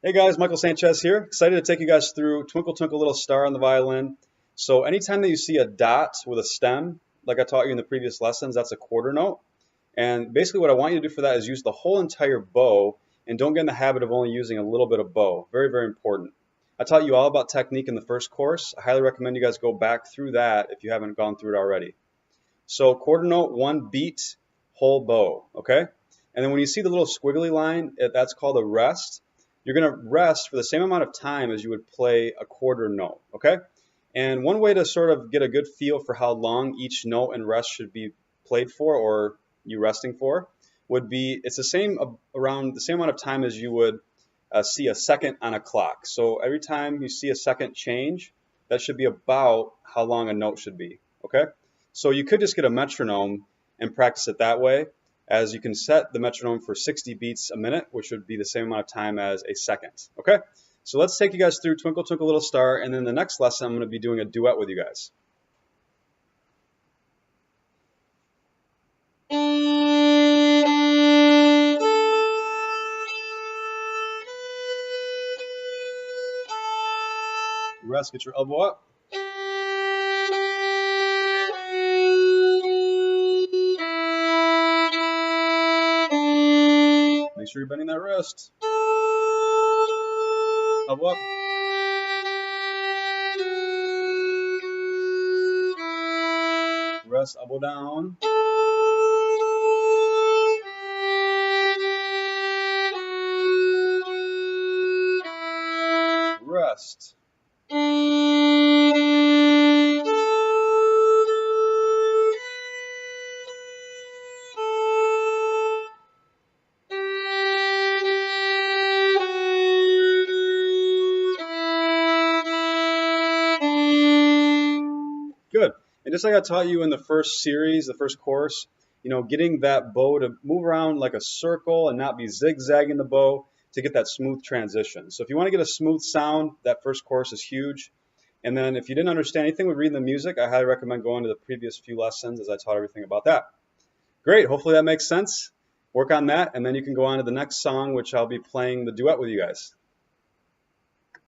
Hey guys, Michael Sanchez here. Excited to take you guys through Twinkle Twinkle Little Star on the violin. So anytime that you see a dot with a stem, like I taught you in the previous lessons, that's a quarter note. And basically what I want you to do for that is use the whole entire bow and don't get in the habit of only using a little bit of bow. Very, very important. I taught you all about technique in the first course. I highly recommend you guys go back through that if you haven't gone through it already. So quarter note, one beat, whole bow, okay? And then when you see the little squiggly line, that's called a rest. You're going to rest for the same amount of time as you would play a quarter note, okay? And one way to sort of get a good feel for how long each note and rest should be played for or you resting for would be it's the same around the same amount of time as you would see a second on a clock. So every time you see a second change, that should be about how long a note should be, okay? So you could just get a metronome and practice it that way, as you can set the metronome for 60 beats a minute, which would be the same amount of time as a second. Okay? So let's take you guys through Twinkle Twinkle Little Star, and then the next lesson I'm going to be doing a duet with you guys. Rest, get your elbow up. Make sure you're bending that wrist. Elbow up. Rest, elbow down. Rest. Good. And just like I taught you in the first series, the first course, getting that bow to move around like a circle and not be zigzagging the bow to get that smooth transition. So if you want to get a smooth sound, that first course is huge. And then if you didn't understand anything with reading the music, I highly recommend going to the previous few lessons as I taught everything about that. Great. Hopefully that makes sense. Work on that, and then you can go on to the next song, which I'll be playing the duet with you guys.